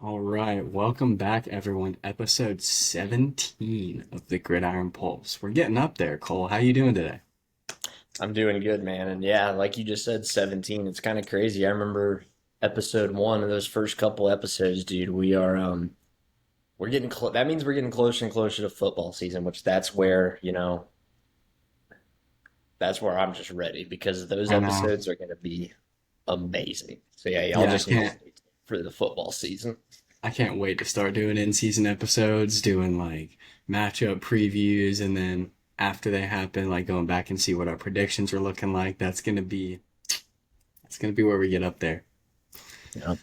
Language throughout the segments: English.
All right, welcome back, everyone. Episode 17 of the Gridiron Pulse. We're getting up there, Cole. How you doing today? I'm doing good, man. And yeah, like you just said, 17. It's kind of crazy. I remember episode one of those first couple episodes, dude. We're getting close. That means we're getting closer and closer to football season, which that's where I'm just ready because those I know. episodes are going to be amazing. So yeah, y'all Yeah, I just need to can't stay tuned for the football season. I can't wait to start doing in-season episodes, doing like matchup previews, and then after they happen, like going back and see what our predictions are looking like. That's gonna be where we get up there. Yeah.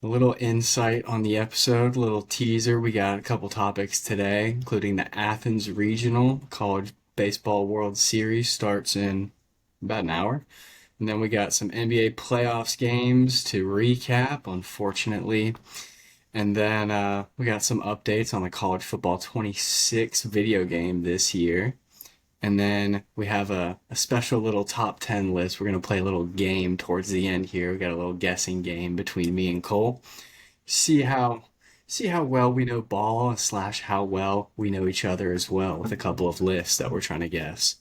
A little insight on the episode, a little teaser. We got a couple topics today, including the Athens Regional College Baseball World Series starts in about an hour. And then we got some NBA playoffs games to recap, unfortunately. And then we got some updates on the College Football 26 video game this year. And then we have a special little top 10 list. We're going to play a little game towards the end here. We got a little guessing game between me and Cole. See how see how well we know ball slash how well we know each other as well with a couple of lists that we're trying to guess.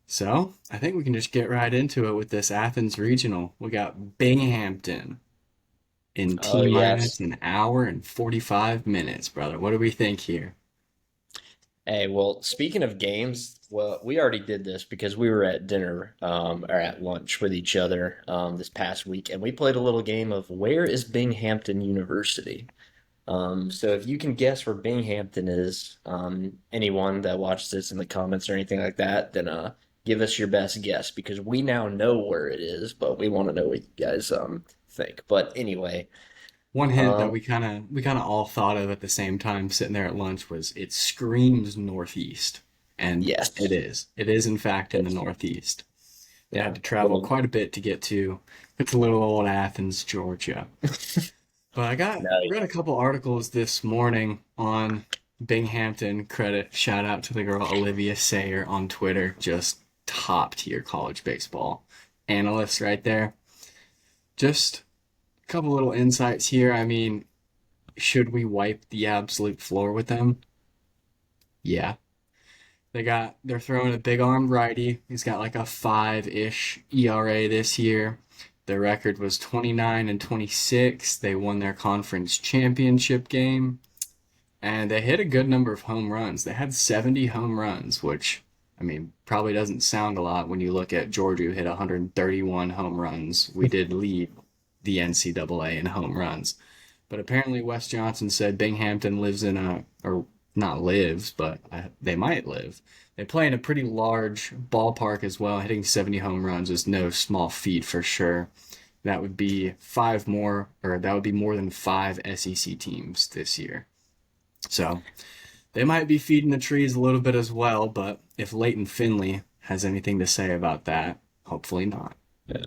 So I think we can just get right into it with this Athens regional. We got Binghamton in Oh T yes. minus an hour and 45 minutes, brother. What do we think here? Hey, well, speaking of games, well, we already did this because we were at dinner, or at lunch with each other, this past week, and we played a little game of where is Binghamton University? So if you can guess where Binghamton is, anyone that watches this in the comments or anything like that, then give us your best guess because we now know where it is, but we want to know what you guys think. But anyway, One hint that um, we kind of all thought of at the same time sitting there at lunch was it screams northeast, and it yes, is. It is in fact in the it's, northeast. They had yeah, to travel little quite a bit to get to little old Athens, Georgia. But I got no, read a couple articles this morning on Binghamton. Credit shout out to the girl Olivia Sayer on Twitter, just top tier college baseball analyst right there. Just a couple little insights here. I mean, should we wipe the absolute floor with them? Yeah. They're throwing a big armed righty. He's got like a 5-ish ERA this year. Their record was 29 and 26. They won their conference championship game and they hit a good number of home runs. They had 70 home runs, which I mean, probably doesn't sound a lot when you look at Georgia who hit 131 home runs. We did lead the NCAA in home runs. But apparently, Wes Johnson said Binghamton lives in or not lives, but they might live. They play in a pretty large ballpark as well. Hitting 70 home runs is no small feat for sure. That would be five more, or that would be more than five SEC teams this year. So they might be feeding the trees a little bit as well, but if Leighton Finley has anything to say about that, hopefully not. yeah.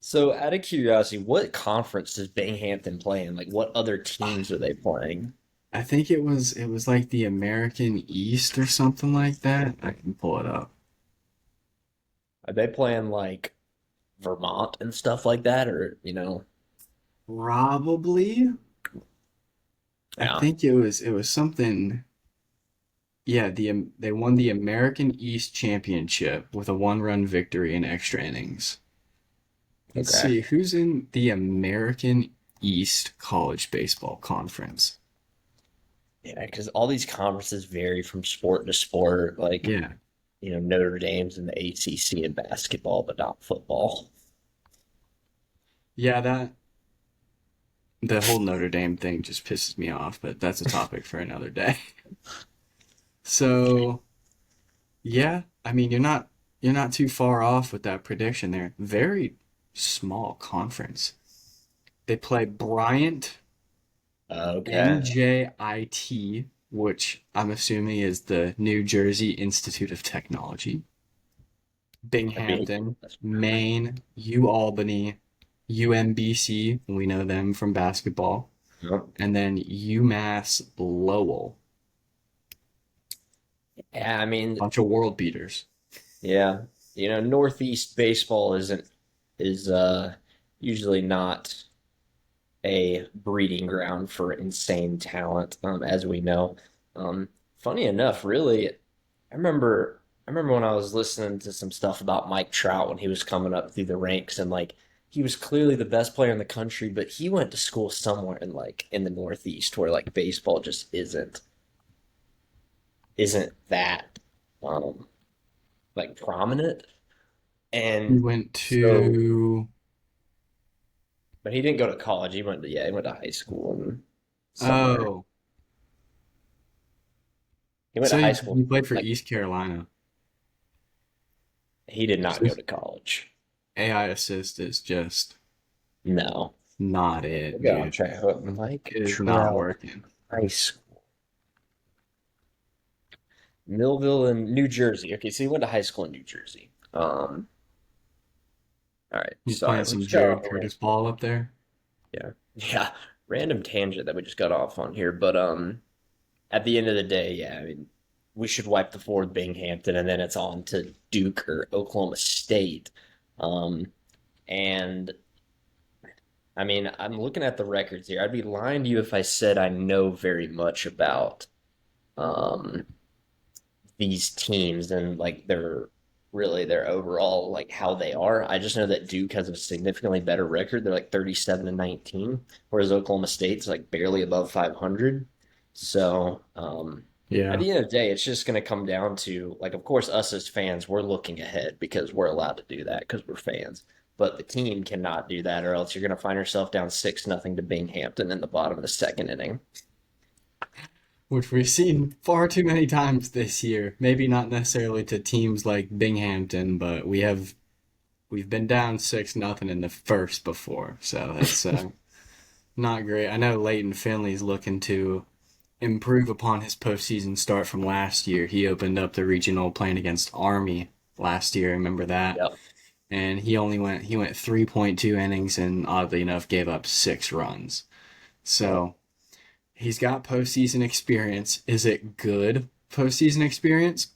So out of curiosity, what conference does Binghamton play in? Like, what other teams are they playing? I think it was like the American East or something like that. I can pull it up. Are they playing like Vermont and stuff like that, or Probably. I yeah, think it was something. Yeah, they won the American East Championship with a one-run victory in extra innings. Let's okay, see who's in the American East College Baseball Conference. yeah, because all these conferences vary from sport to sport. Like, Yeah. Notre Dame's in the ACC in basketball, but not football. Yeah, that the whole Notre Dame thing just pisses me off, but that's a topic for another day. So, yeah, I mean, you're not too far off with that prediction there. Very small conference. They play Bryant, Okay, NJIT, which I'm assuming is the New Jersey Institute of Technology, that'd be Binghamton, Maine, UAlbany, UMBC, we know them from basketball, yeah. and then UMass Lowell. Yeah, I mean, Bunch of world beaters. yeah, Northeast baseball is usually not. a breeding ground for insane talent, as we know. Funny enough, really, I remember when I was listening to some stuff about Mike Trout when he was coming up through the ranks, and like he was clearly the best player in the country, but he went to school somewhere in like in the Northeast where like baseball just isn't that um like prominent. He And went so to but he didn't go to college. He went to high school and somewhere. oh, He went so to high he school played for like East Carolina. he did not go Just to college. AI assist is just No. not it, Look I'm dude. trying to hook Mike It is not Trout working. High School. Millville in New Jersey. Okay, so he went to high school in New Jersey. All right. He's Sorry, playing we some just got Jared off a Curtis random. ball up there. Yeah, yeah, random tangent that we just got off on here. But at the end of the day, yeah, I mean, we should wipe the floor with Binghamton, and then it's on to Duke or Oklahoma State. Um, and I mean, I'm looking at the records here. I'd be lying to you if I said I know very much about um these teams and like their overall like how they are. I just know that Duke has a significantly better record. They're like 37-19, whereas Oklahoma State's like barely above 500. So, at Yeah, the end of the day, it's just going to come down to like, of course, us as fans, we're looking ahead because we're allowed to do that because we're fans. But the team cannot do that, or else you're going to find yourself down 6-0 to Binghamton in the bottom of the second inning. which we've seen far too many times this year. Maybe not necessarily to teams like Binghamton, but we've been down 6-0 in the first before, so that's not great. I know Leighton Finley's looking to improve upon his postseason start from last year. He opened up the regional playing against Army last year. Remember that? Yep. And he went 3.2 innings and oddly enough gave up 6 runs. Yep. So he's got postseason experience. Is it good postseason experience?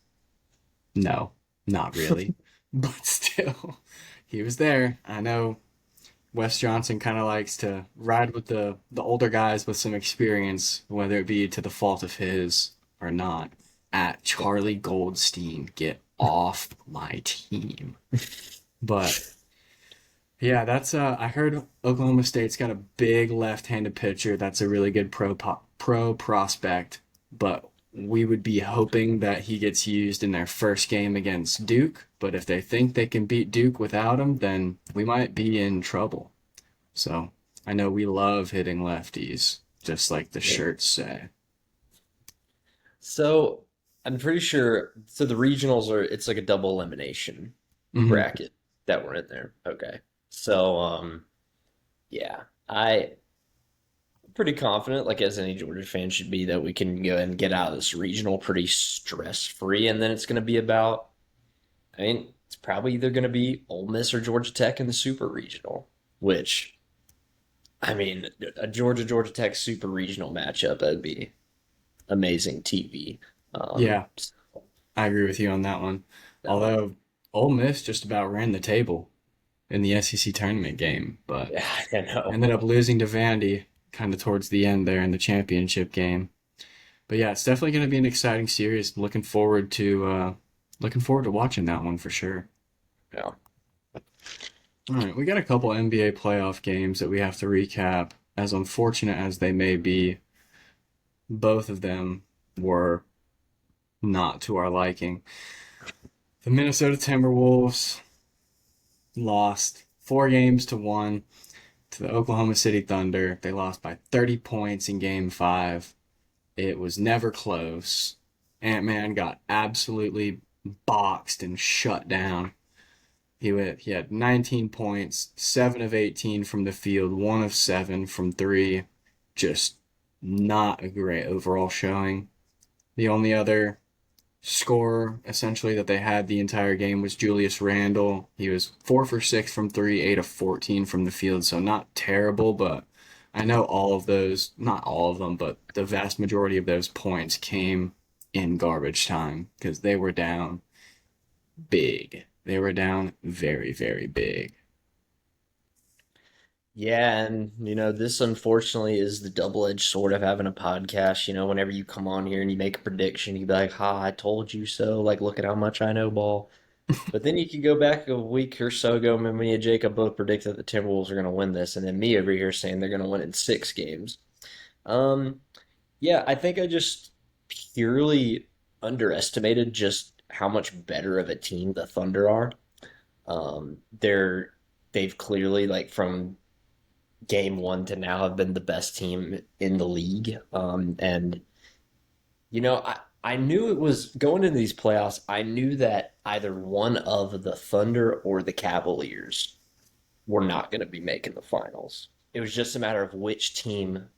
No, not really. But still, he was there. I know Wes Johnson kind of likes to ride with the older guys with some experience, whether it be to the fault of his or not. At Charlie Goldstein, get off my team. But yeah, that's I heard Oklahoma State's got a big left-handed pitcher. That's a really good pro prospect, but we would be hoping that he gets used in their first game against Duke. But if they think they can beat Duke without him, then we might be in trouble. So I know we love hitting lefties, just like the Yep. shirts say. So I'm pretty sure. So the regionals are it's like a double elimination Hmm. bracket that we're in there. Okay. So yeah, I'm pretty confident, like as any Georgia fan should be, that we can go and get out of this regional pretty stress free, and then it's going to be about. I mean, it's probably either going to be Ole Miss or Georgia Tech in the Super Regional, which I mean, a Georgia Tech Super Regional matchup that'd be amazing TV. Yeah, So, I agree with you on that one. um, Although Ole Miss just about ran the table in the SEC tournament game, but yeah, I ended know. up losing to Vandy kind of towards the end there in the championship game. But yeah, it's definitely going to be an exciting series. Looking forward to watching that one for sure. Yeah. All right, we got a couple NBA playoff games that we have to recap. As unfortunate as they may be, both of them were not to our liking. The Minnesota Timberwolves lost 4 games to 1 to the Oklahoma City Thunder. They lost by 30 points in game 5. It was never close. Ant-Man got absolutely boxed and shut down. He had 19 points, 7 of 18 from the field, 1 of 7 from 3. Just not a great overall showing. The only other scorer essentially that they had the entire game was Julius Randle. He was 4 for 6 from 3, 8 of 14 from the field, so not terrible, but I know all of those, not all of them, but the vast majority of those points came in garbage time because they were down big. They were down very, very big. Yeah, and this unfortunately is the double-edged sword of having a podcast. Whenever you come on here and you make a prediction, you be like, "Ha, I told you so." Like, look at how much I know ball. But then you can go back a week or so ago, when me and Jacob both predicted the Timberwolves are going to win this, and then me over here saying they're going to win in 6 games. Um, yeah, I think I just purely underestimated just how much better of a team the Thunder are. They've clearly, like, from game one to now, have been the best team in the league. And I knew it was going into these playoffs. I knew that either one of the Thunder or the Cavaliers were not going to be making the finals. It was just a matter of which team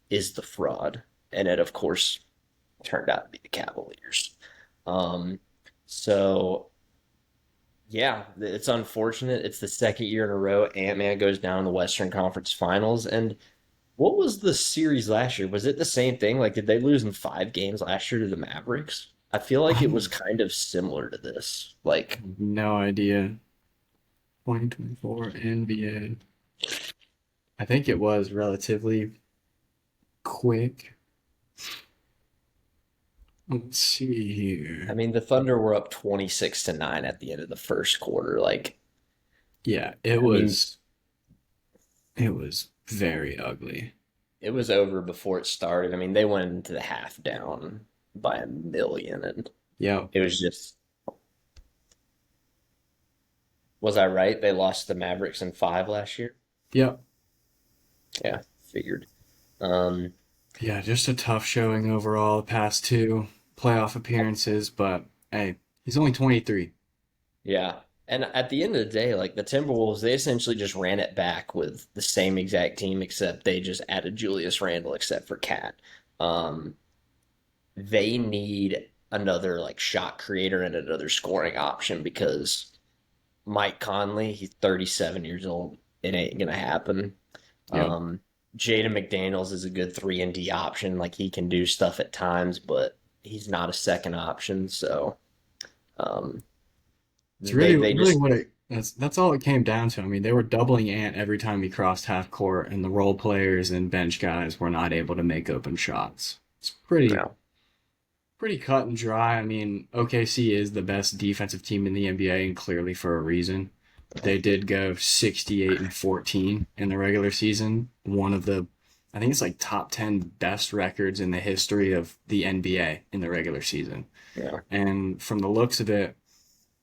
is the fraud, and it, of course, turned out to be the Cavaliers. Um, so yeah, it's unfortunate. It's the second year in a row Ant-Man goes down in the Western Conference Finals. And what was the series last year? Was it the same thing? Like, did they lose in 5 games last year to the Mavericks? I feel like it was I kind of similar to this. Like, have no idea. 2024 NBA. I think it was relatively quick. Let's see I here. mean, the Thunder were up 26-9 at the end of the first quarter. Like, Yeah, it I mean, was it was very ugly. it was over before it started. I mean, they went into the half down by a million, and Yep. it was just, was I right? They lost the Mavericks in 5 last year. Yep. Yeah, figured. Um, Yeah, just a tough showing overall the past two playoff appearances, but hey, he's only 23. Yeah. And at the end of the day, like, the Timberwolves, they essentially just ran it back with the same exact team, except they just added Julius Randle, except for Cat. Um, they need another, like, shot creator and another scoring option, because Mike Conley, he's 37 years old. It ain't gonna happen. Yep. Um, Jaden McDaniels is a good 3 and D option. Like, he can do stuff at times, but he's not a second option. So um, It's they they really just what that's all it came down to. I mean, they were doubling Ant every time he crossed half court, and the role players and bench guys were not able to make open shots. It's no. pretty cut and dry. I mean, OKC is the best defensive team in the NBA, and clearly for a reason. They did go 68 and 14 in the regular season. One of the, I think it's like top 10 best records in the history of the NBA in the regular season. Yeah. And from the looks of it,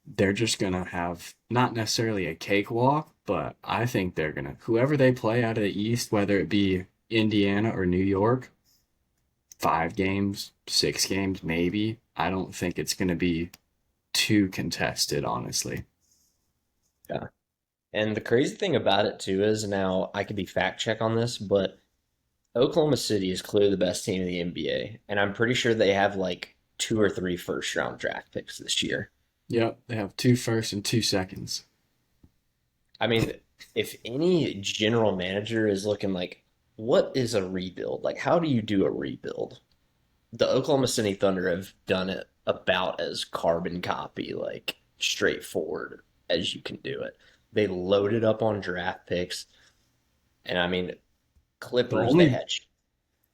they're just going to have not necessarily a cakewalk, but I think they're going to, whoever they play out of the East, whether it be Indiana or New York, 5 games, 6 games, maybe. I don't think it's going to be too contested, honestly. Yeah. And the crazy thing about it too is, now I could be fact check on this, but Oklahoma City is clearly the best team in the NBA, and I'm pretty sure they have like 2 or 3 first round draft picks this year. Yep, they have two firsts and 2 seconds. I mean, if any general manager is looking like, what is a rebuild? Like, how do you do a rebuild? The Oklahoma City Thunder have done it about as carbon copy, like, straightforward as you can do it. They loaded up on draft picks, and I mean, The Clippers, they only, had,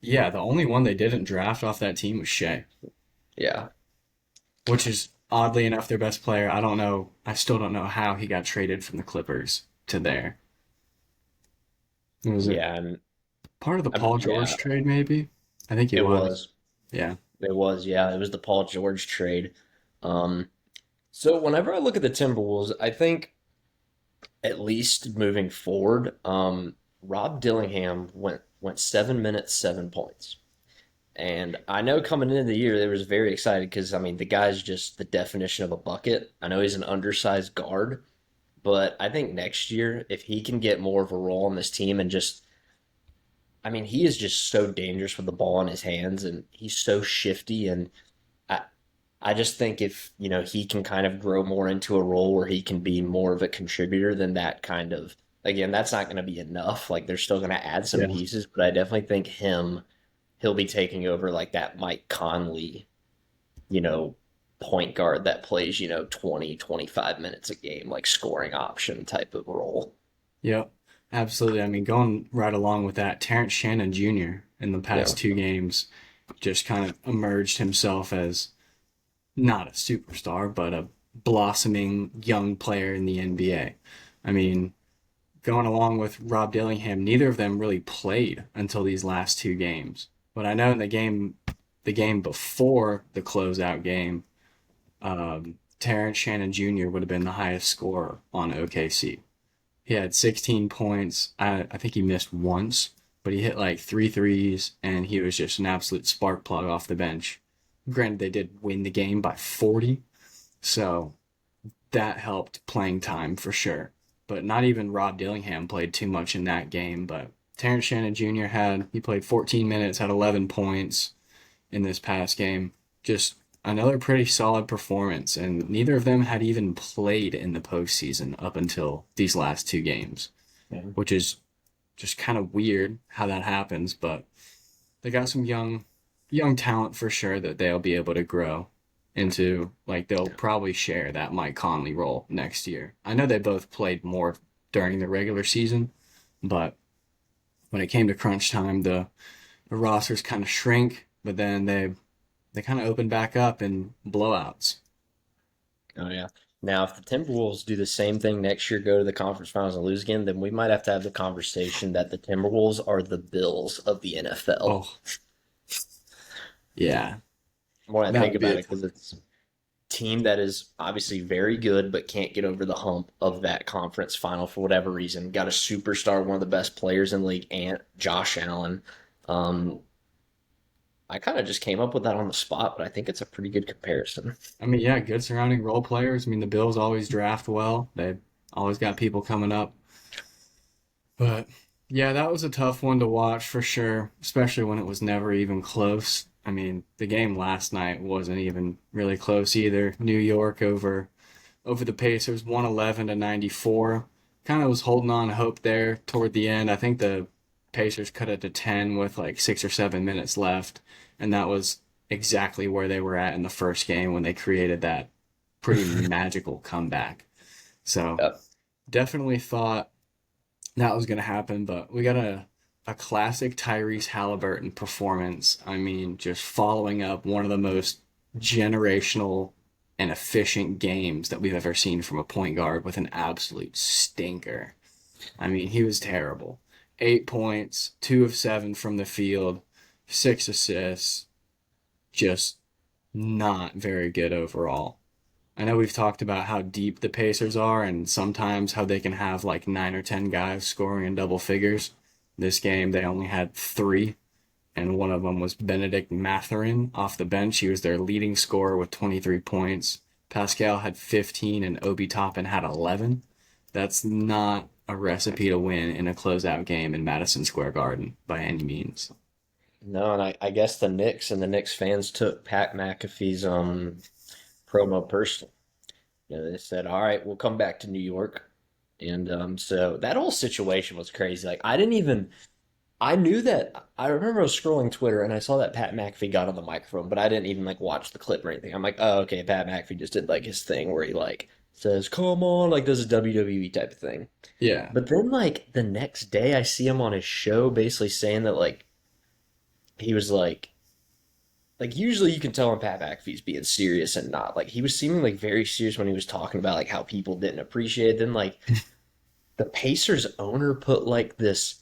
yeah, the only one they didn't draft off that team was Shea, yeah, which is oddly enough their best player. I don't know. I still don't know how he got traded from the Clippers to there. Was it yeah, and part of the Paul yeah, George trade, maybe? I think he it was. was, Yeah. yeah, it was the Paul George trade. Um, so whenever I look at the Timberwolves, I think, at least moving forward, Rob Dillingham went 7 minutes, 7 points. And I know coming into the year, they was very excited because, I mean, the guy's just the definition of a bucket. I know he's an undersized guard, but I think next year, if he can get more of a role on this team and just, I mean, he is just so dangerous with the ball in his hands, and he's so shifty. And I, I just think if, he can kind of grow more into a role where he can be more of a contributor, than that kind of, again, that's not going to be enough. Like, they're still going to add some Yeah. pieces, but I definitely think he'll be taking over like that Mike Conley, you know, point guard that plays, 20, 25 minutes a game, like, scoring option type of role. Yep. Absolutely. I mean, going right along with that, Terrence Shannon Jr. in the Yeah. past two games just kind of emerged himself as not a superstar, but a blossoming young player in the NBA. I mean, going along with Rob Dillingham, neither of them really played until these last two games. But I know in the game before the closeout game, Terrence Shannon Jr. would have been the highest scorer on OKC. He had 16 points. I think he missed once, but he hit like three threes, and he was just an absolute spark plug off the bench. Granted, they did win the game by 40, so that helped playing time for sure. But not even Rob Dillingham played too much in that game. But Terrence Shannon Jr. He played 14 minutes, had 11 points in this past game. Just another pretty solid performance. And neither of them had even played in the postseason up until these last two games, Yeah. which is just kind of weird how that happens. But they got some young talent for sure that they'll be able to grow into. Like they'll probably share that Mike Conley role next year. I know they both played more during the regular season, but when it came to crunch time, the rosters kind of shrink, but then they kind of open back up in blowouts. Oh yeah. Now, if the Timberwolves do the same thing next year, go to the conference finals and lose again, then we might have to have the conversation that the Timberwolves are the Bills of the NFL. Oh yeah, When I that think would be about a it, because it's a team that is obviously very good but can't get over the hump of that conference final for whatever reason. Got a superstar, one of the best players in the league, and Josh Allen. Um, I kind of just came up with that on the spot, but I think it's a pretty good comparison. I mean, yeah, good surrounding role players. I mean, the Bills always draft well. They've always got people coming up. But yeah, that was a tough one to watch for sure, especially when it was never even close. I mean, the game last night wasn't even really close either. New York over the Pacers 111 to 94. Kind of was holding on hope there toward the end. I think the Pacers cut it to 10 with like 6 or 7 minutes left, and that was exactly where they were at in the first game when they created that pretty magical comeback. So, Yep. definitely thought that was going to happen, but we got a classic Tyrese Halliburton performance. I mean, just following up one of the most generational and efficient games that we've ever seen from a point guard with an absolute stinker. I mean, he was terrible. 8 points, 2 of 7 from the field, 6 assists, just not very good overall. I know we've talked about how deep the Pacers are and sometimes how they can have like 9 or 10 guys scoring in double figures. This game, they only had three, and one of them was Benedict Mathurin off the bench. He was their leading scorer with 23 points. Pascal had 15, and Obi Toppin had 11. That's not a recipe to win in a closeout game in Madison Square Garden by any means. No, and I guess the Knicks and the Knicks fans took Pat McAfee's promo personally. They said, "All right, we'll come back to New York," and so that whole situation was crazy. Like I didn't even I knew that I remember I was scrolling Twitter and I saw that Pat McAfee got on the microphone, but I didn't even like watch the clip or anything. I'm like, oh, okay, Pat McAfee just did like his thing where he like says, "Come on," like does a WWE type of thing. Yeah. But then like the next day, I see him on his show basically saying that like he was like usually you can tell when Pat McAfee's being serious and not. Like he was seeming like very serious when he was talking about like how people didn't appreciate it. Then like the Pacers owner put like this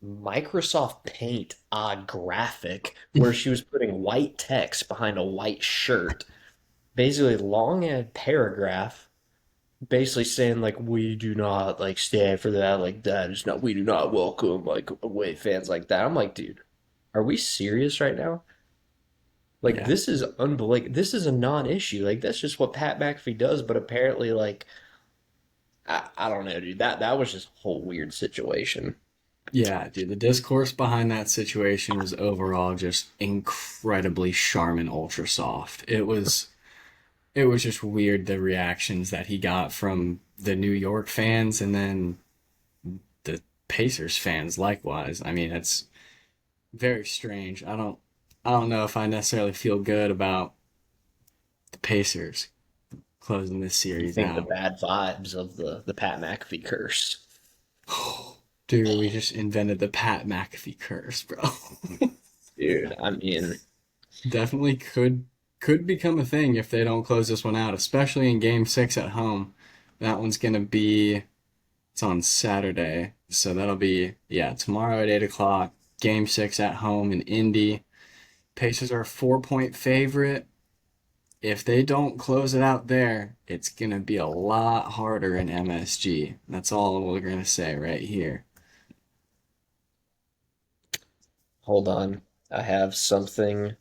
Microsoft Paint graphic where she was putting white text behind a white shirt, basically long and paragraph, basically saying like we do not like stand for that, like that is not we do not welcome like away fans like that. I'm like, dude, are we serious right now? Like Yeah. this is unbelievable. This is a non-issue. Like that's just what Pat McAfee does. But apparently, like I don't know, dude. That was just a whole weird situation. Yeah, dude, the discourse behind that situation was overall just incredibly Charmin ultra soft. It was just weird the reactions that he got from the New York fans and then the Pacers fans likewise. I mean, it's very strange. I don't know if I necessarily feel good about the Pacers closing this You series think the out. bad vibes of the Pat McAfee curse? Dude, we just invented the Pat McAfee curse, bro. Dude, I mean, Definitely could become a thing if they don't close this one out, especially in game 6 at home. That one's gonna be it's on Saturday. So that'll be yeah, tomorrow at 8 o'clock. Game 6 at home in Indy. Pacers are a 4-point favorite. If they don't close it out there, it's gonna be a lot harder in MSG. That's all we're gonna say right here. hold on. I have something.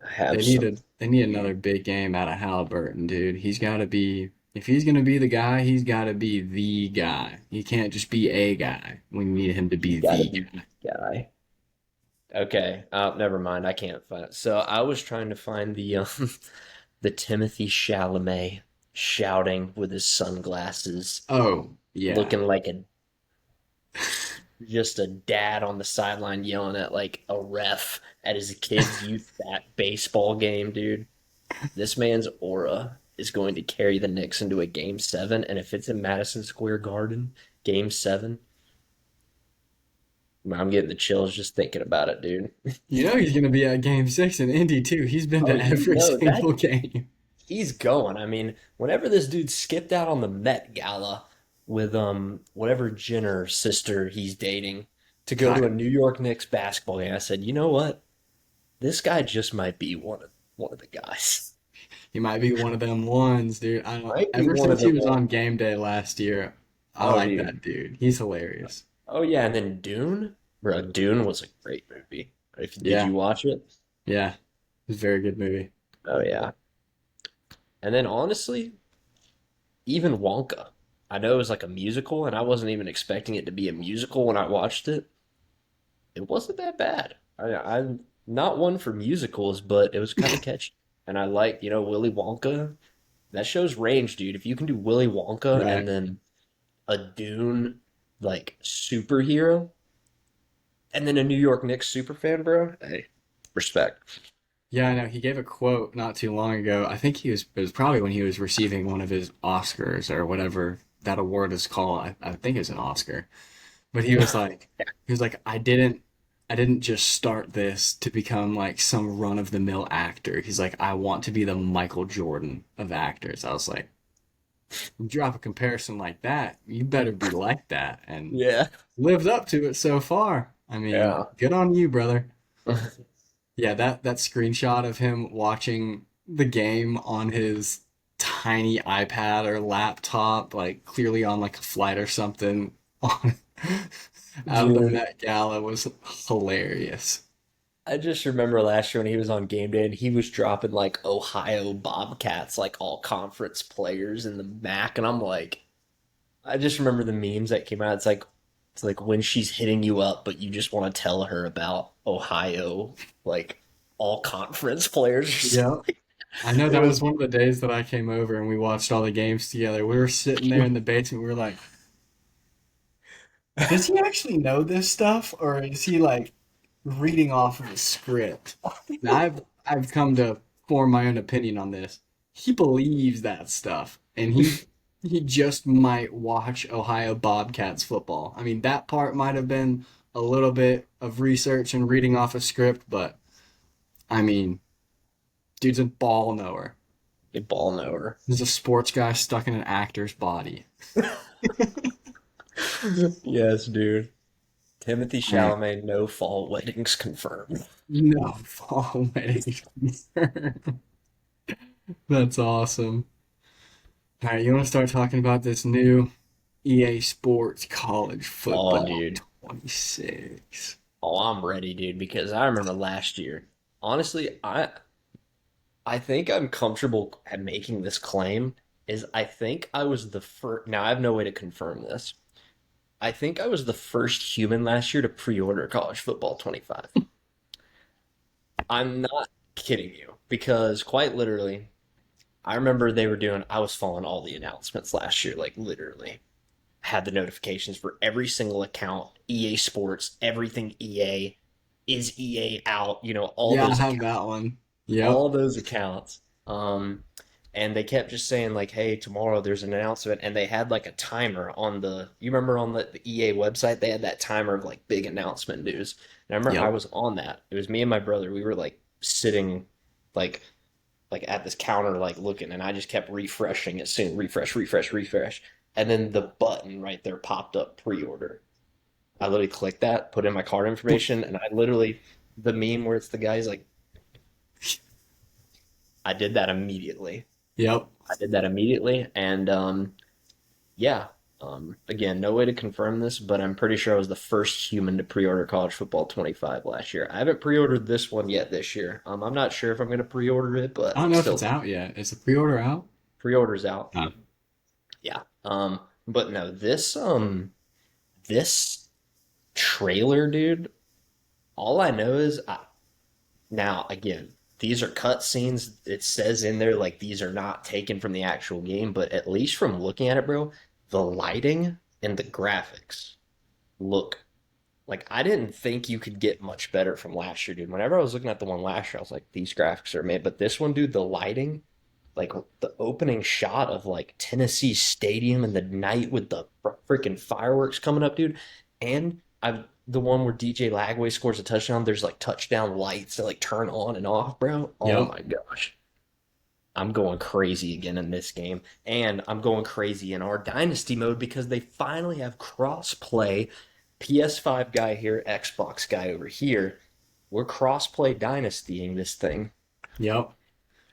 I They have need something. a they need another big game out of Halliburton, dude. He's got to be if he's gonna be the guy, he's got to be the guy. He can't just be a guy. We need him to He's be got to the be guy. the guy. Okay. Never mind. I can't find it. So I was trying to find the the Timothy Chalamet shouting with his sunglasses, Oh yeah, looking like a just a dad on the sideline yelling at like a ref at his kid's youth baseball game, dude. This man's aura is going to carry the Knicks into a game seven, and if it's in Madison Square Garden, game seven, man, I'm getting the chills just thinking about it, dude. you know he's gonna be at Game 6 in Indy too. He's been Oh, to you every know that single game. he's going. I mean, whenever this dude skipped out on the Met Gala with whatever Jenner sister he's dating to go to a God, New York Knicks basketball game, I said, you know what? This guy just might be one of the guys. he might be one of them ones, dude. I don't. Might be Ever one of since he them was ones. on game day last year, I Oh, like dude. that dude. He's hilarious. Oh yeah, and then Dune, bro. Dune was a great movie. Did Yeah, you watch it? yeah, it's a very good movie. Oh yeah. And then honestly, even Wonka. I know it was like a musical, and I wasn't even expecting it to be a musical when I watched it. It wasn't that bad. I'm not one for musicals, but it was kind of catchy. And I like, Willy Wonka. That shows range, dude. If you can do Willy Wonka and Right. then a Dune like superhero, and then a New York Knicks super fan, bro. Hey, respect. Yeah, I know. He gave a quote not too long ago. I think it was probably when he was receiving one of his Oscars or whatever that award is called. I think it's an Oscar. But he was like, I didn't just start this to become like some run of the mill actor. He's like, I want to be the Michael Jordan of actors. I was like, you drop a comparison like that, you better be like that. And Yeah. lived up to it so far. I mean, Yeah. good on you, brother. Yeah, that screenshot of him watching the game on his tiny iPad or laptop, like clearly on like a flight or something, on out of the Dude, Met Gala was hilarious. I just remember last year when he was on game day and he was dropping like Ohio Bobcats, like all conference players in the MAC, and I'm like, I just remember the memes that came out. It's like when she's hitting you up, but you just want to tell her about Ohio, like all conference players. Yeah. I know It that was was one of the days that I came over and we watched all the games together. We were sitting there in the basement. We were like, does he actually know this stuff, or is he like reading off of a script? Now I've come to form my own opinion on this. He believes that stuff, and he just might watch Ohio Bobcats football. I mean, that part might have been a little bit of research and reading off a script, but I mean, dude's a ball knower. a ball knower. He's a sports guy stuck in an actor's body. Yes, dude. Timothy All right, Chalamet, no fall weddings confirmed. no fall wedding. That's awesome. All right, you want to start talking about this new EA Sports College Oh, Football dude. 26? Oh, I'm ready, dude, because I remember last year. Honestly, I think I'm comfortable at making this claim is I think I was the first. Now I have no way to confirm this. I think I was the first human last year to pre-order College Football 25. I'm not kidding you because quite literally, I remember they were doing. I was following all the announcements last year, like literally had the notifications for every single account, EA Sports, everything EA, is EA out, all Yeah, I those have accounts, that one. Yep. all those accounts. And they kept just saying like, "Hey, tomorrow there's an announcement," and they had like a timer on the. You remember on the EA website they had that timer of like big announcement news. And I remember I Yep. was on that. It was me and my brother. We were like sitting like at this counter like looking, and I just kept refreshing it soon, refresh, refresh, refresh, and then the button right there popped up pre-order. I literally clicked that, put in my card information, and I literally the meme where it's the guy's like, I did that immediately. Yep. I did that immediately, and yeah. Again, no way to confirm this, but I'm pretty sure I was the first human to pre-order College Football 25 last year. I haven't pre-ordered this one yet this year. I'm not sure if I'm going to pre-order it, I but don't know if it's still, out yet. Is the pre-order out? pre-orders out. No. Yeah. But no, this trailer, dude. All I know is now again, these are cut scenes. It says in there like these are not taken from the actual game, but at least from looking at it, bro, the lighting and the graphics look like I didn't think you could get much better from last year, dude. Whenever I was looking at the one last year, I was like, these graphics are made. But this one, dude, the lighting, like the opening shot of like Tennessee Stadium and the night with the freaking fireworks coming up, dude. And I've the one where DJ Lagway scores a touchdown. There's like touchdown lights that like turn on and off, bro. Oh Yep. my gosh. I'm going crazy again in this game. And I'm going crazy in our dynasty mode because they finally have cross play. PS5 guy here, Xbox guy over here. We're cross play dynastying this thing. Yep.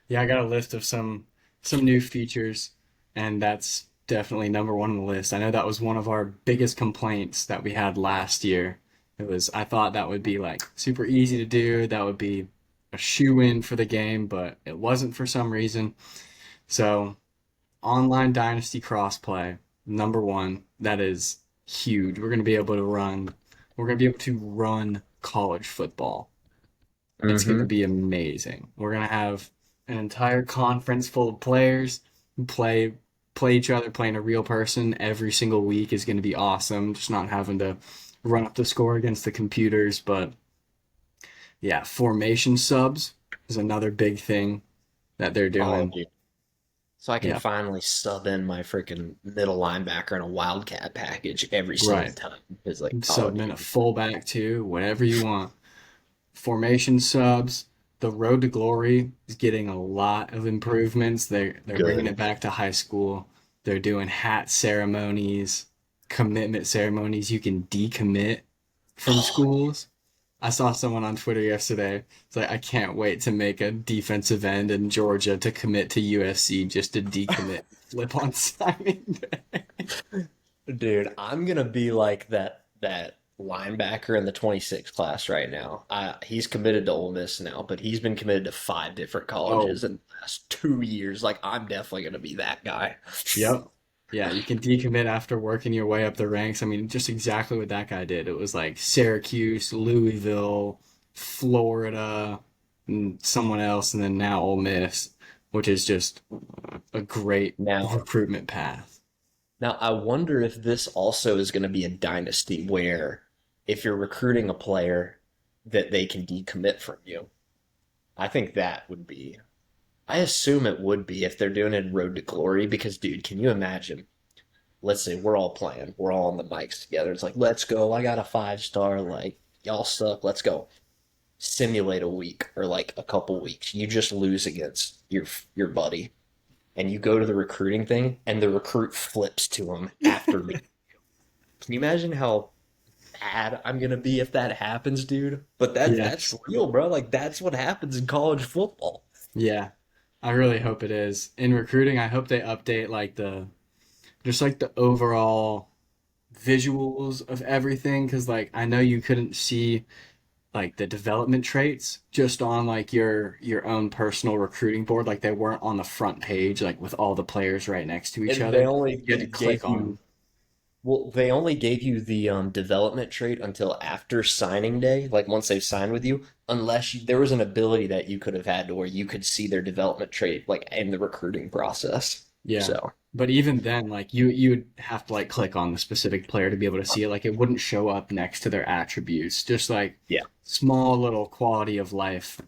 Yeah, I got a list of some new features, and that's definitely number one on the list. I know that was one of our biggest complaints that we had last year. It was I thought that would be like super easy to do, that would be a shoe in for the game, but it wasn't for some reason. So, online dynasty crossplay, number one, that is huge. We're going to be able to run college football. It's going to Mm-hmm. be amazing. We're going to have an entire conference full of players who play each other, playing a real person every single week is going to be awesome. Just not having to run up the score against the computers. But yeah, formation subs is another big thing that they're Oh, doing. dude. So I can Yeah, finally sub in my freaking middle linebacker in a Wildcat package every single right. time. It's like, oh, Submit a dude. fullback too, whatever you want. Formation subs. The Road to Glory is getting a lot of improvements. They're bringing it Good. back to high school. They're doing hat ceremonies, commitment ceremonies. You can decommit from Oh, schools. I saw someone on Twitter yesterday. It's like I can't wait to make a defensive end in Georgia to commit to USC just to decommit. Flip on signing day. dude, I'm gonna be like that linebacker in the 26 class right now. He's committed to Ole Miss now, but he's been committed to five different Oh, colleges in the last 2 years. Like I'm definitely gonna be that guy. yep. Yeah, you can decommit after working your way up the ranks. I mean, just exactly what that guy did. It was like Syracuse, Louisville, Florida, and someone else, and then now Ole Miss, which is just a great Now, recruitment path. now I wonder if this also is gonna be a dynasty where if you're recruiting a player that they can decommit from you. I think that would be I assume it would be if they're doing it in Road to Glory because dude, can you imagine? Let's say we're all playing, we're all on the mics together. It's like, let's go. I got a 5 star. Like, y'all suck. Let's go. Simulate a week or like a couple weeks. You just lose against your buddy, and you go to the recruiting thing, and the recruit flips to him after me. Can you imagine how bad I'm gonna be if that happens, dude? But that's Yes. real, bro. Like that's what happens in college football. Yeah. I really hope it is. In recruiting, I hope they update like the just like the overall visuals of everything because like I know you couldn't see like the development traits just on like your own personal recruiting board like they weren't on the front page like with all the players right next to each And they other. only You had to gave click on you them. Well, they only gave you the development trait until after signing day, like once they've signed with you, unless there was an ability that you could have had to where you could see their development trait like in the recruiting process. Yeah, So, but even then like you would have to like click on the specific player to be able to see it like it wouldn't show up next to their attributes, just like yeah. small little quality of life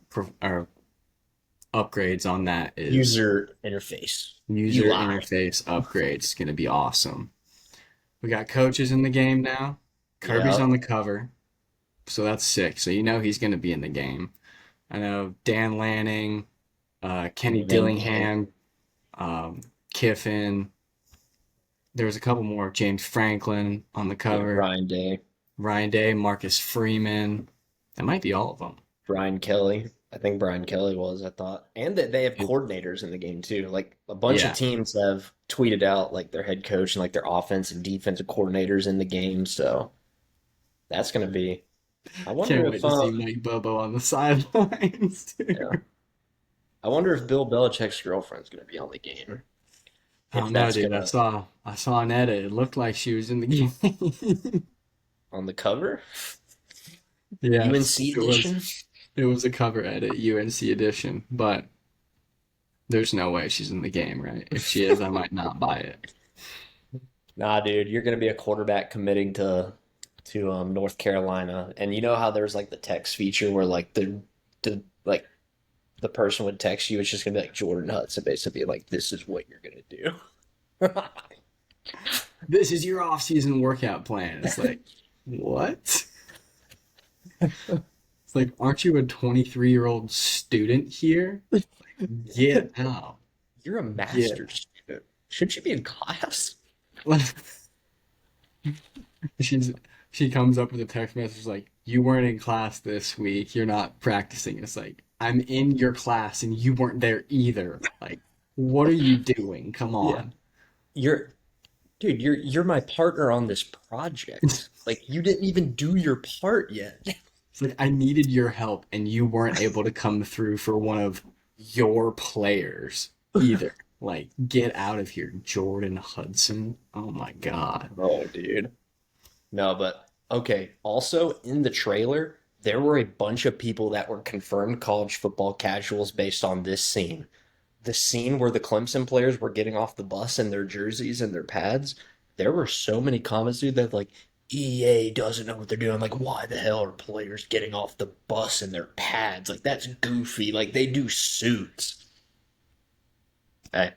or upgrades on that is User interface. user UI. interface upgrades. Going to be awesome. We got coaches in the game now. Kirby's on Yep. the cover, so that's sick. So you know he's going to be in the game. I know Dan Lanning, Kenny Van Game. Dillingham, um, Kiffin. There was a couple more. James Franklin on the Yeah, cover. Ryan Day. Ryan Day, Marcus Freeman. That might be all of them. Brian Kelly. I think Brian Kelly was, I thought. And that they have coordinators in the game too. Like a bunch of Yeah. teams have tweeted out like their head coach and like their offense and defensive coordinators in the game. So that's gonna be I wonder Can't if wait to see Mike Bobo on the sidelines, yeah. too. I wonder if Bill Belichick's girlfriend's gonna be on the game. I If don't know, that's dude. gonna I saw an edit. It looked like she was in the game. on the cover. Yes, UNC edition. it was a cover edit, UNC edition, but there's no way she's in the game, right? If she is, I might not buy it. Nah, dude, you're gonna be a quarterback committing to North Carolina, and you know how there's like the text feature where like the like the person would text you, it's just gonna be like Jordan Hudson, basically like this is what you're gonna do. This is your off-season workout plan. It's like, what? It's like, aren't you a 23-year-old student here? Get out. You're a Get. master's student. Should you be in class? She's she comes up with a text message like, "You weren't in class this week. You're not practicing." It's like, I'm in your class and you weren't there either. Like, what are you doing? Come Yeah. on. You're dude, you're my partner on this project. Like you didn't even do your part yet. It's like I needed your help and you weren't able to come through for one of your players either. Like, get out of here, Jordan Hudson. Oh my God. Oh, dude. No, but okay. Also, in the trailer, there were a bunch of people that were confirmed college football casuals based on this scene. The scene where the Clemson players were getting off the bus in their jerseys and their pads. There were so many comments, dude, that like EA doesn't know what they're doing. Like, why the hell are players getting off the bus in their pads? Like, that's goofy. Like, they do suits. Hey,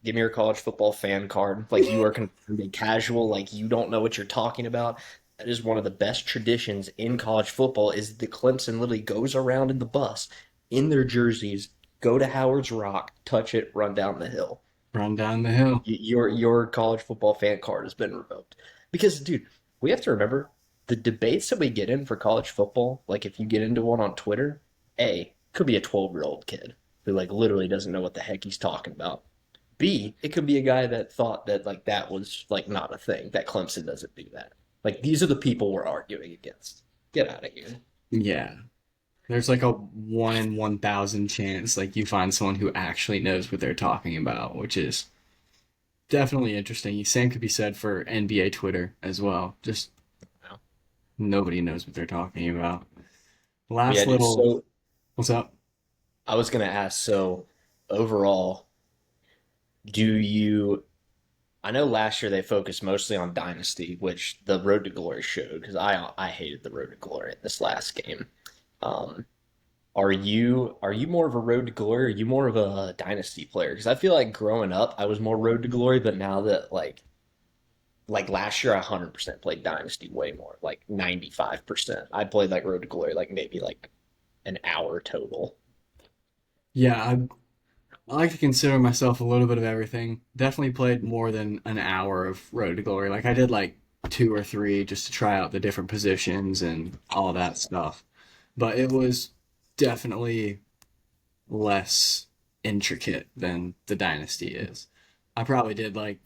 give me your college football fan card. Like you are confirmed a casual, like you don't know what you're talking about. That is one of the best traditions in college football is the Clemson literally goes around in the bus in their jerseys, go to Howard's Rock, touch it, run down the hill. Run down the hill. Your college football fan card has been revoked. Because, dude, we have to remember the debates that we get in for college football, like if you get into one on Twitter, A, could be a 12-year-old kid who like literally doesn't know what the heck he's talking about. B, it could be a guy that thought that like that was like not a thing, that Clemson doesn't do that. Like these are the people we're arguing against. Get out of here. Yeah. There's like a 1 in 1,000 chance like you find someone who actually knows what they're talking about, which is definitely interesting. Same could be said for NBA Twitter as well. Just nobody knows what they're talking about. Yeah, Last dude. little, So what's up? I was gonna ask, so overall, do you I know last year they focused mostly on Dynasty, which the Road to Glory showed, because I hated the Road to Glory in this last game. Um, are you more of a Road to Glory? Or are you more of a Dynasty player? Because I feel like growing up I was more Road to Glory, but now that like last year I 100% played Dynasty way more, like 95%. I played like Road to Glory like maybe like an hour total. Yeah, I like to consider myself a little bit of everything. Definitely played more than an hour of Road to Glory. Like I did like two or three just to try out the different positions and all that stuff. But it was definitely less intricate than the Dynasty is. I probably did like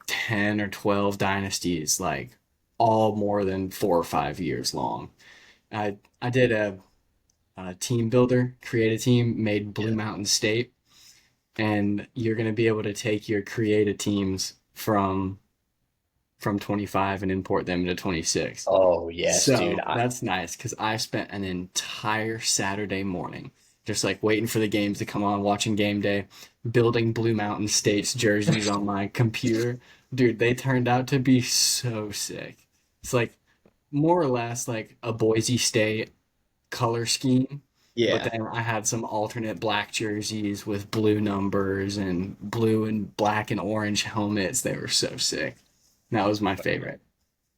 10 or 12 dynasties, like all more than 4 or 5 years long. I did a team builder, create a team, made Blue Yeah. Mountain State, and you're going to be able to take your created teams from 25 and import them into 26. Oh yes, dude. So that's nice because I spent an entire Saturday morning just like waiting for the games to come on, watching game day, building Blue Mountain State's jerseys on my computer. Dude, they turned out to be so sick. It's like more or less like a Boise State color scheme, But Yeah. then I had some alternate black jerseys with blue numbers and blue and black and orange helmets. They were so sick. That was my favorite.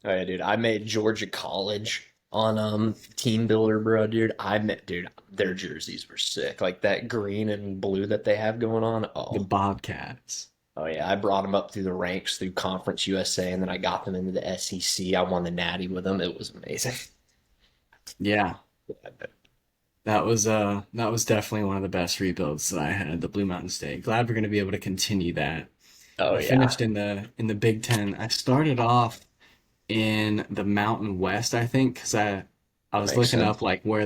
Oh yeah, dude. I made Georgia College on Team Builder, bro, dude. Dude, their jerseys were sick. Like that green and blue that they have going on. The Oh. Bobcats. Oh yeah, I brought them up through the ranks through Conference USA, and then I got them into the SEC. I won the Natty with them. It was amazing. Yeah, that was definitely one of the best rebuilds that I had, the Blue Mountain State. Glad we're going to be able to continue that. Oh I yeah, finished in the Big Ten. I started off in the Mountain West, I think, because I that was makes looking sense. up like where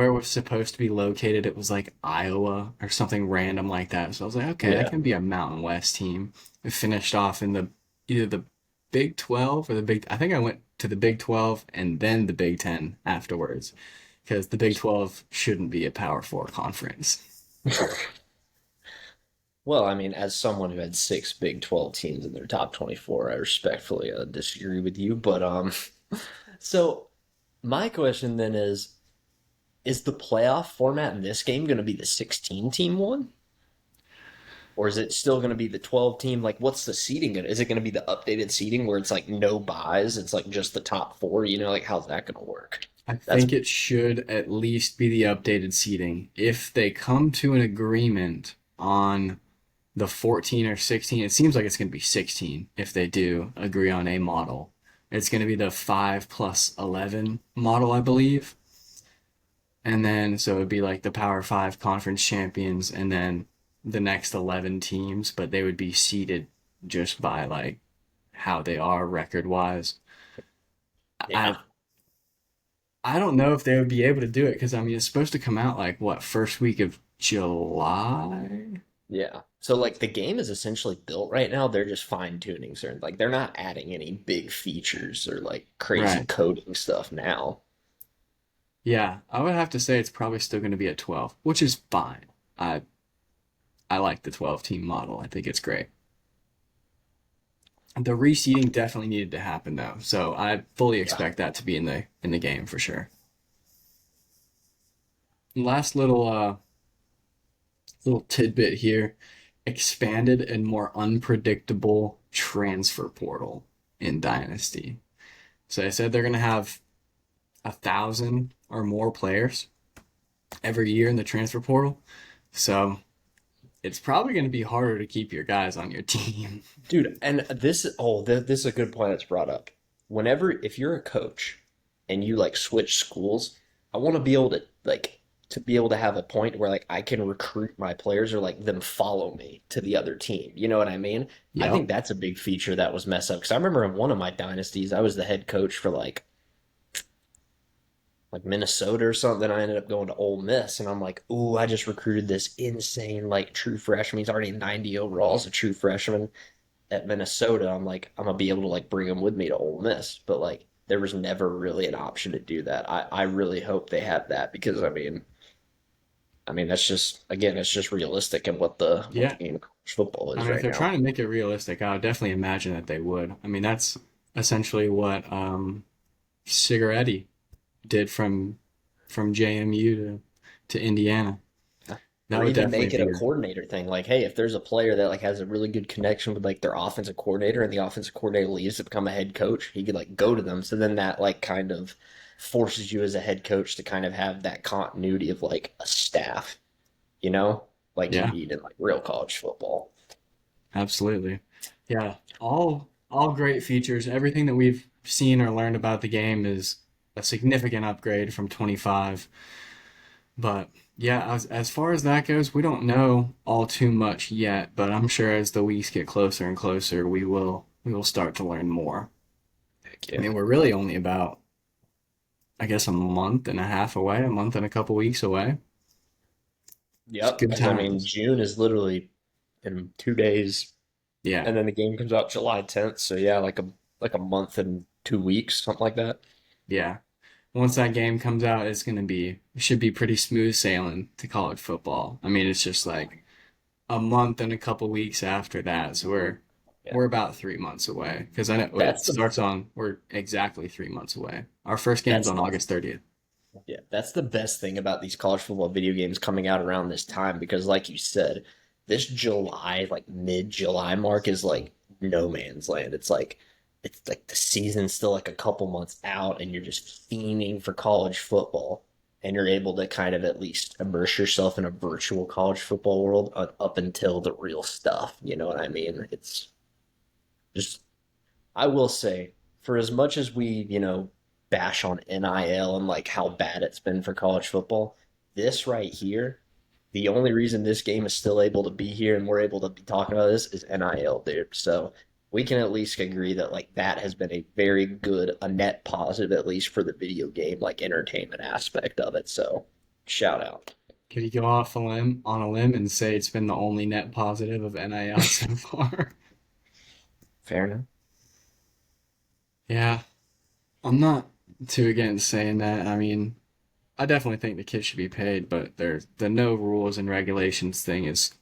it was supposed to be located. It was like Iowa or something random like that. So I was like, okay, that Yeah. can be a Mountain West team. We finished off in the either the Big 12 or the Big. I think I went to the Big 12 and then the Big 10 afterwards because the Big 12 shouldn't be a Power Four conference. Well, I mean, as someone who had six Big 12 teams in their top 24, I respectfully disagree with you. But so my question then is the playoff format in this game going to be the 16 team one? Or is it still going to be the 12 team? Like, what's the seeding going to, is it going to be the updated seeding where it's like no buys? It's like just the top four, like how's that going to work? I That's, think it should at least be the updated seating. If they come to an agreement on the 14 or 16, it seems like it's going to be 16 if they do agree on a model. It's going to be the 5 plus 11 model, I believe. And then, so it'd be like the Power 5 conference champions and then the next 11 teams, but they would be seeded just by like how they are record wise. yeah. I I don't know if they would be able to do it because I mean it's supposed to come out like what first week of July? Yeah. So like the game is essentially built right now. They're just fine tuning certain like they're not adding any big features or like crazy Right. coding stuff now. Yeah, I would have to say it's probably still going to be at 12, which is fine. I I like the 12 team model. I think it's great. The reseeding definitely needed to happen though, so I fully Yeah. expect that to be in the game for sure. Last little tidbit here: expanded and more unpredictable transfer portal in Dynasty. So they said they're going to have 1,000 or more players every year in the transfer portal. So it's probably going to be harder to keep your guys on your team. Dude, and this is a good point that's brought up. Whenever if you're a coach and you like switch schools, I want to be able to be able to have a point where like I can recruit my players or like them follow me to the other team. You know what I mean? I Yep. think that's a big feature that was messed up because I remember in one of my dynasties, I was the head coach for like Minnesota or something. I ended up going to Ole Miss, and I'm like, ooh, I just recruited this insane like true freshman. He's already 90 overall as a true freshman at Minnesota. I'm like, I'm gonna be able to like bring him with me to Ole Miss, but like there was never really an option to do that. I really hope they have that because I mean that's just again it's just realistic in what the Yeah. game of college football I is mean, if right they're now. trying to make it realistic, I would definitely imagine that they would. I mean, that's essentially what Cigaretti did from JMU to Indiana. That Or would even definitely make it be a your coordinator thing. Like, hey, if there's a player that like has a really good connection with like their offensive coordinator and the offensive coordinator leaves to become a head coach, he could like go to them. So then that like kind of forces you as a head coach to kind of have that continuity of like a staff, like you yeah, need in like real college football. absolutely. Yeah, all great features. Everything that we've seen or learned about the game is a significant upgrade from 25. But yeah, as far as that goes, we don't know all too much yet, but I'm sure as the weeks get closer and closer, we will start to learn more. Heck I yeah. mean, we're really only about I guess a month and a half away, a month and a couple weeks away. It's Yep. good Because I mean, times. June is literally in 2 days, Yeah, and then the game comes out July 10th. So yeah, like a month and 2 weeks, something like that. yeah. Once that game comes out, it should be pretty smooth sailing to college football. I mean, it's just like a month and a couple weeks after that, so Yeah. we're about 3 months away. Because I know That's the we're exactly 3 months away. Our first game's that's on the August 30th. Yeah, that's the best thing about these college football video games coming out around this time because, like you said, this July, like mid-July mark is like no man's land. It's like the season's still like a couple months out, and you're just fiending for college football, and you're able to kind of at least immerse yourself in a virtual college football world up until the real stuff. You know what I mean? It's just I will say, for as much as we, bash on NIL and like how bad it's been for college football, this right here, the only reason this game is still able to be here and we're able to be talking about this is NIL, dude. So we can at least agree that like that has been a very good, a net positive at least for the video game, like entertainment aspect of it. So shout out. Could you go off on a limb and say it's been the only net positive of NIL so far? Fair enough. Yeah, I'm not too against saying that. I mean, I definitely think the kids should be paid, but there's the no rules and regulations thing is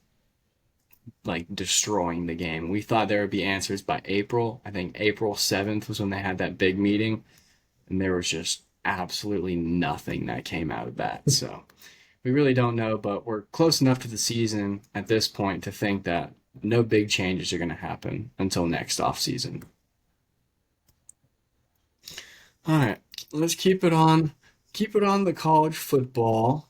like destroying the game. We thought there would be answers by April. I think April 7th was when they had that big meeting, and there was just absolutely nothing that came out of that. So we really don't know, but we're close enough to the season at this point to think that no big changes are going to happen until next off season. All right, let's keep it on the college football,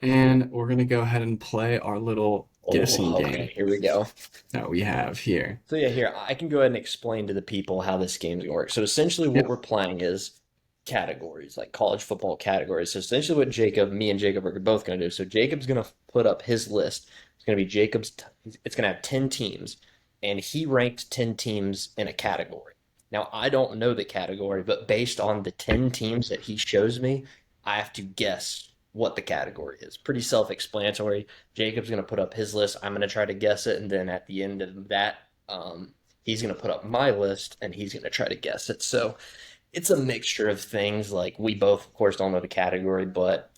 and we're going to go ahead and play our little guessing Oh, game okay. Here we go. that we have here. So yeah, here I can go ahead and explain to the people how this game's gonna work. So essentially, what Yep. we're playing is categories, like college football categories. So essentially, what me and Jacob are both gonna do. So Jacob's gonna put up his list. It's gonna be It's gonna have 10 teams, and he ranked 10 teams in a category. Now I don't know the category, but based on the 10 teams that he shows me, I have to guess what the category is. Pretty self-explanatory. Jacob's going to put up his list. I'm going to try to guess it. And then at the end of that, he's going to put up my list and he's going to try to guess it. So it's a mixture of things. Like we both, of course, don't know the category, but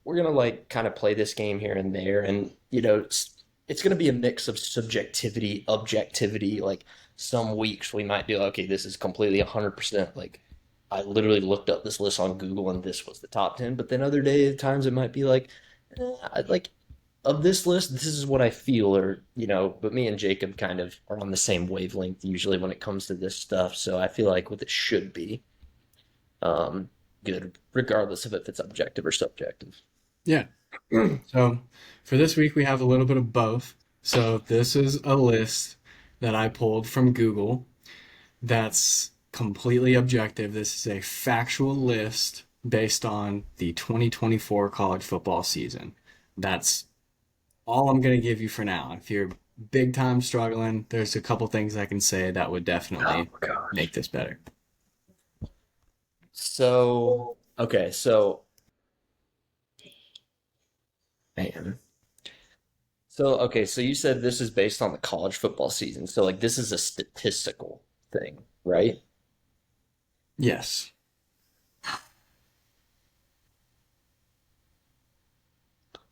we're going to like kind of play this game here and there. And, it's going to be a mix of subjectivity, objectivity. Like some weeks we might be like, okay, this is completely 100% like I literally looked up this list on Google and this was the top 10. But then other times it might be like, like of this list, this is what I feel, or, but me and Jacob kind of are on the same wavelength usually when it comes to this stuff. So I feel like what it should be um, good, regardless of if it's objective or subjective. Yeah. So for this week, we have a little bit of both. So this is a list that I pulled from Google that's completely objective. This is a factual list based on the 2024 college football season. That's all I'm going to give you for now. If you're big time struggling, there's a couple things I can say that would Oh definitely gosh. make this better. So, okay, so, man. So you said this is based on the college football season. So, like, this is a statistical thing, right? Yes.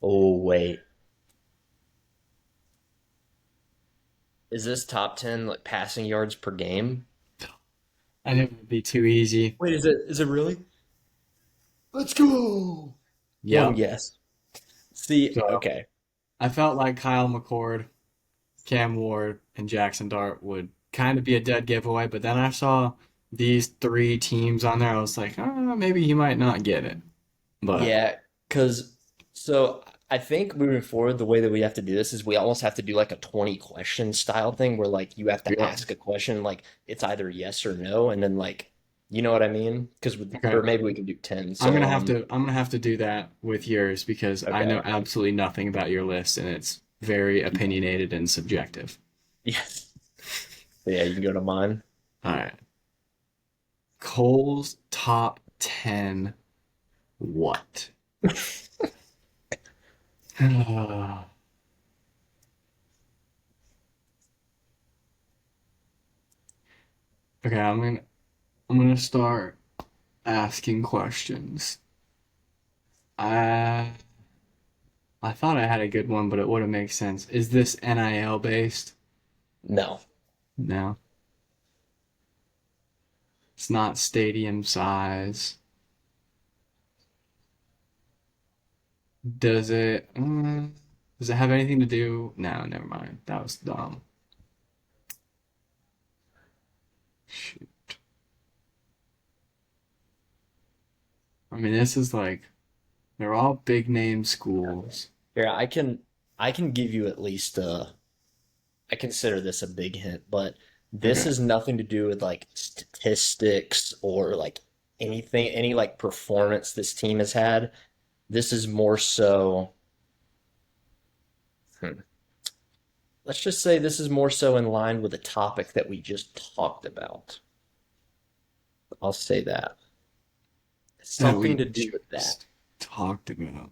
Oh, wait. Is this top 10 like passing yards per game? I knew it would be too easy. Wait, is it really? Let's go. One Yep. guess. See, So okay. I felt like Kyle McCord, Cam Ward, and Jackson Dart would kind of be a dead giveaway, but then I saw these three teams on there. I was like, oh, maybe he might not get it. But Yeah, because so I think moving forward, the way that we have to do this is we almost have to do like a 20 question style thing where like you have to yeah. ask a question, like it's either yes or no, and then like you know what I mean? Because Okay. or maybe we can do 10. So I'm gonna have to do that with yours because I know okay. absolutely nothing about your list and it's very opinionated and subjective. Yes. So yeah, you can go to mine. All right. Cole's top 10 what? Okay, I'm gonna start asking questions. I I thought I had a good one, but it wouldn't make sense. Is this NIL based? No. No. It's not stadium size. Does it? Does it have anything to do? No, never mind. That was dumb. Shoot. I mean, this is like they're all big name schools. Here, I can give you at least I consider this a big hint, but this Okay. has nothing to do with like statistics or like anything, any like performance this team has had. This is more so, hmm, let's just say this is more so in line with the topic that we just talked about. I'll say that. That Something we to do with that. just talked about.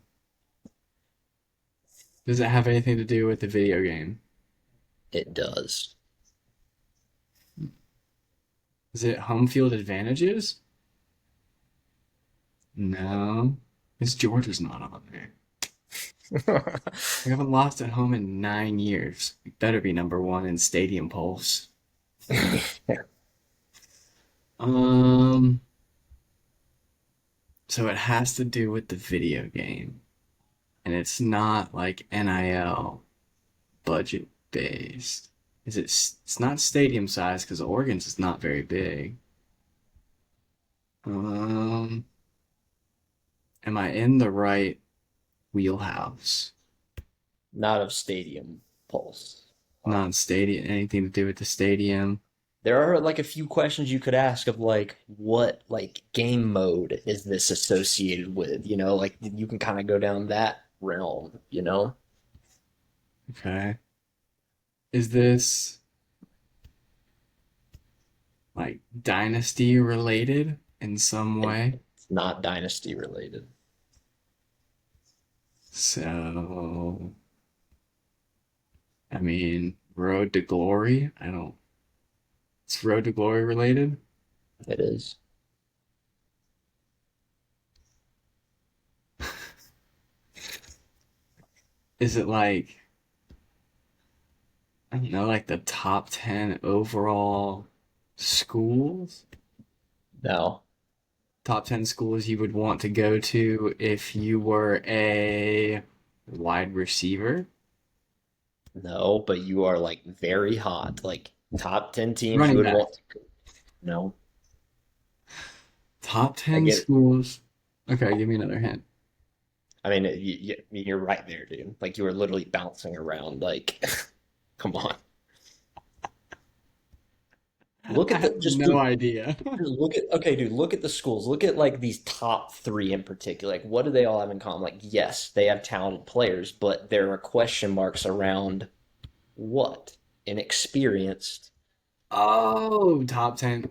Does it have anything to do with the video game? It does. Is it home field advantages? No. Because Georgia's not on there. We haven't lost at home in 9 years. We better be number one in Stadium Pulse. Um, so it has to do with the video game, and it's not like NIL budget based. Is it? It's not stadium size because Oregon's is not very big. Um, am I in the right wheelhouse? Not of Stadium Pulse. Non stadium, anything to do with the stadium? There are like a few questions you could ask of like what like game mode is this associated with, like you can kind of go down that realm. Okay. Is this like dynasty related in some And way? it's not dynasty related. So, I mean, Road to Glory. I don't. It's Road to Glory related. It is. Is it like I don't know, like the top 10 overall schools? No. Top 10 schools you would want to go to if you were a wide receiver? No, but you are like very hot. Like top 10 teams you Running would back. want to. No. Top I 10 get it. schools. Okay, give me another hint. I mean, you're right there, dude. Like you were literally bouncing around. Like, come on. Look I at the have just no dude, idea. just look at okay, dude, look at the schools. Look at like these top three in particular. Like, what do they all have in common? Like, yes, they have talented players, but there are question marks around what? Inexperienced. Oh, top 10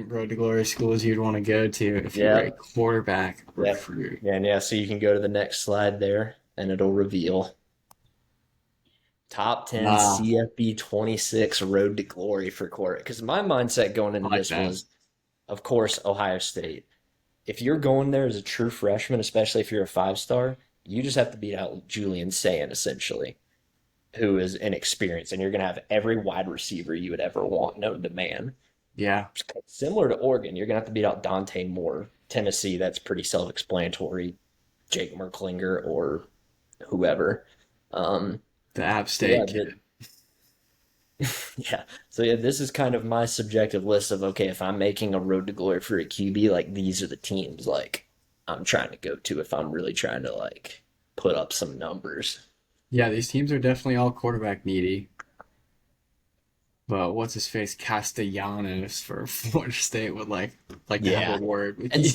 Road to Glory schools you'd want to go to if you were a Yeah, quarterback yeah, recruit. yeah, and yeah. So you can go to the next slide there, and it'll reveal top 10 Ah, CFB 26 Road to Glory for quarter. Because my mindset going I into like this that. was, of course, Ohio State. If you're going there as a true freshman, especially if you're a 5 star, you just have to beat out Julian Sayin essentially, who is inexperienced, and you're going to have every wide receiver you would ever want known to man. Yeah, Similar to Oregon, you're going to have to beat out Dante Moore. Tennessee, that's pretty self-explanatory. Jake Merklinger or whoever. Um, the App so yeah, State kid. yeah. So yeah, this is kind of my subjective list of okay, if I'm making a road to glory for a QB, like these are the teams like I'm trying to go to if I'm really trying to like put up some numbers. Yeah, these teams are definitely all quarterback needy. But what's his face Castellanos for Florida State would like to have a Yeah. word with And you.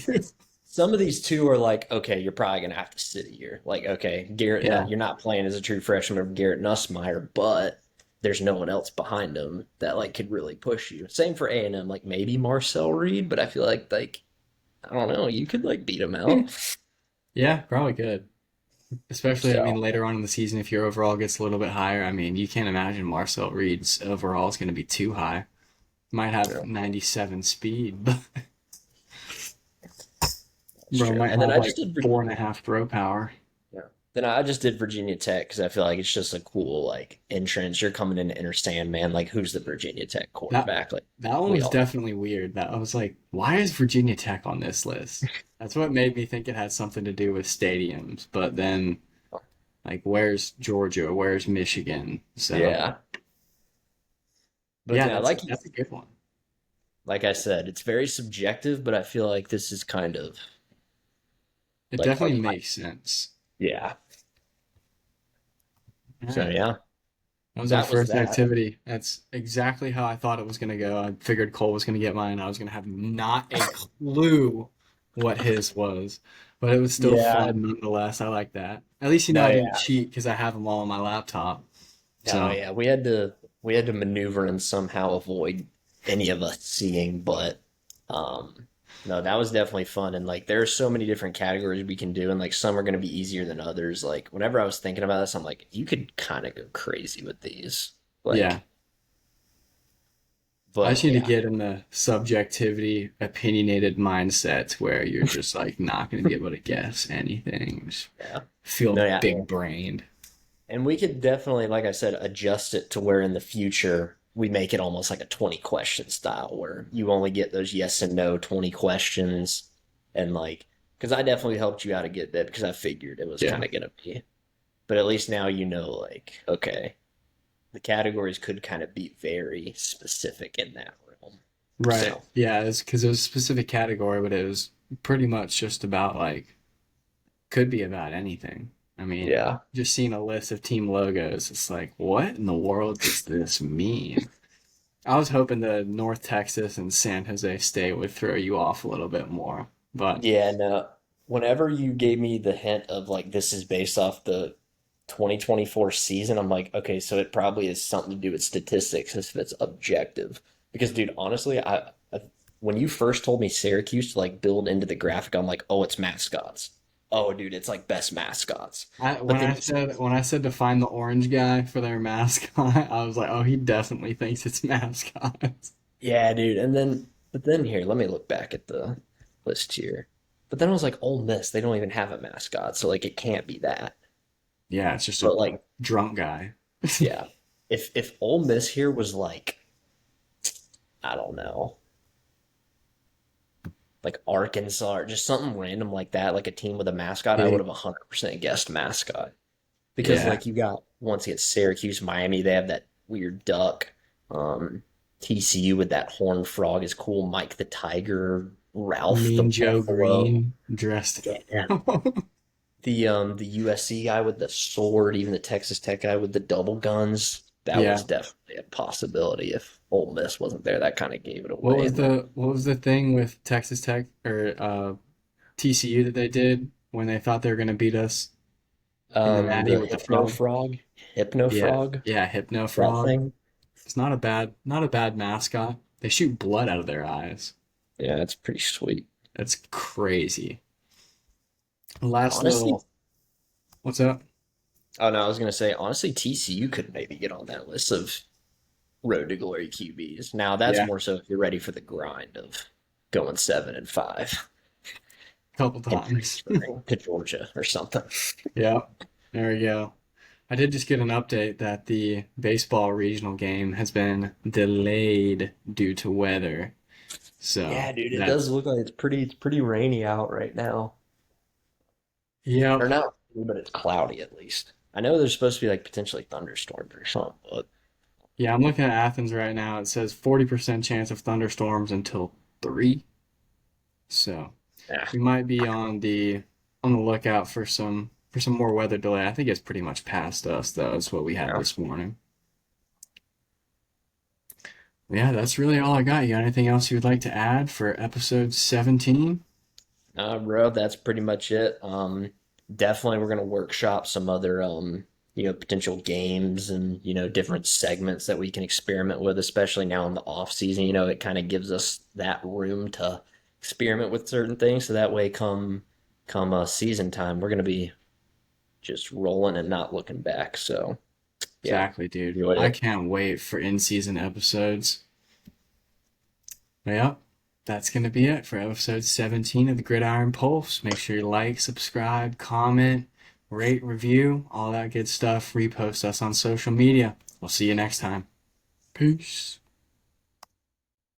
some of these two are like, okay, you're probably gonna have to sit a year. Like, okay, Garrett, Yeah, you're not playing as a true freshman of Garrett Nussmeier, but there's no one else behind him that like could really push you. Same for A&M, like maybe Marcel Reed, but I feel like I don't know, you could like beat him out. yeah, probably good. Especially, I mean, So later on in the season, if your overall gets a little bit higher, I mean, you can't imagine Marcel Reed's overall is going to be too high. Might have true. 97 speed, but That's bro true. might And then have I like just did four and a half throw power. yeah. Then I just did Virginia Tech because I feel like it's just a cool like entrance. You're coming in to understand, man. Like who's the Virginia Tech That quarterback? Like that one we was all know. definitely weird. That I was like, why is Virginia Tech on this list? That's what made me think it had something to do with stadiums. But then, like, where's Georgia? Where's Michigan? So Yeah, but yeah, yeah, that's a good one. like I said, it's very subjective. But I feel like this is kind of It like definitely my makes sense. yeah. All So right. yeah, That was our that was first that. activity. That's exactly how I thought it was going to go. I figured Cole was going to get mine. I was going to have not a clue what his was, but it was still Yeah, fun nonetheless. I like that. At least no, I didn't yeah, cheat because I have them all on my laptop. no, So yeah. We had to maneuver and somehow avoid any of us seeing, but um, no, that was definitely fun. And like, there are so many different categories we can do, and like some are going to be easier than others. Like, whenever I was thinking about this, I'm like, you could kind of go crazy with these, yeah, like, I just but need to yeah, get in the subjectivity, opinionated mindset where you're just like not going to be able to guess anything. Just yeah, feel no, yeah. big brained. And we could definitely, like I said, adjust it to where in the future we make it almost like a 20 question style where you only get those yes and no 20 questions. And like, because I definitely helped you out a good bit because I figured it was Yeah. kind of going to be. But at least now you know, like, okay, the categories could kind of be very specific in that realm. Right. So, Yeah, it's because it was a specific category, but it was pretty much just about like could be about anything. I mean, yeah. just seeing a list of team logos, it's like, what in the world does this mean? I was hoping the North Texas and San Jose State would throw you off a little bit more, but Yeah, no. Whenever you gave me the hint of like this is based off the 2024 season, I'm like, okay, so it probably has something to do with statistics if it's objective. Because, dude, honestly, I when you first told me Syracuse to like build into the graphic, I'm like, oh, it's mascots. Oh, dude, it's like best mascots. I But when then I you said, said when I said to find the orange guy for their mascot, I was like, oh, he definitely thinks it's mascots. yeah, dude, but then here, let me look back at the list here. But then I was like, Ole Miss, they don't even have a mascot, so like it can't be that. Yeah, it's just a But like drunk guy. yeah. If Ole Miss here was like, I don't know, like Arkansas or just something random like that, like a team with a mascot, I would Big. have 100% guessed mascot. Because Yeah. like you got once again Syracuse, Miami, they have that weird duck. Um, TCU with that horned frog is cool. Mike the Tiger, Ralph the Mean Joe Buffalo. Green dressed. Yeah. The USC guy with the sword, even the Texas Tech guy with the double guns, that was Yeah. definitely a possibility if Ole Miss wasn't there. That kind of gave it What away. was And then the thing with Texas Tech or TCU that they did when they thought they were gonna beat us in the Natty the with the frog? Hypno Yeah. frog, Yeah, Hypno that Frog. thing. It's not a bad mascot. They shoot blood out of their eyes. Yeah, it's pretty sweet. That's crazy. Last Honestly, little what's up? oh no, I was gonna say honestly, TCU could maybe get on that list of road to glory QBs. Now that's Yeah, more so if you're ready for the grind of going 7-5 a couple and times. transferring to Georgia or something. Yeah. There we go. I did just get an update that the baseball regional game has been delayed due to weather. So Yeah, dude, it does that's, look like it's pretty rainy out right now. yep. Or not, but it's cloudy at least. I know there's supposed to be like potentially thunderstorms or something, but Yeah, I'm looking at Athens right now. It says 40% chance of thunderstorms until 3. So yeah. we might be on the lookout for some more weather delay. I think it's pretty much past us though. Is what we had Yeah. this morning. Yeah, that's really all I got. You got anything else you'd like to add for episode 17? Bro, that's pretty much it. Definitely we're gonna workshop some other potential games and different segments that we can experiment with, especially now in the off season. It kind of gives us that room to experiment with certain things, so that way come season time, we're gonna be just rolling and not looking back. So yeah, Exactly, dude. enjoyed I it. can't wait for in-season episodes. Well, that's going to be it for episode 17 of the Gridiron Pulse. Make sure you like, subscribe, comment, rate, review, all that good stuff. Repost us on social media. We'll see you next time. Peace.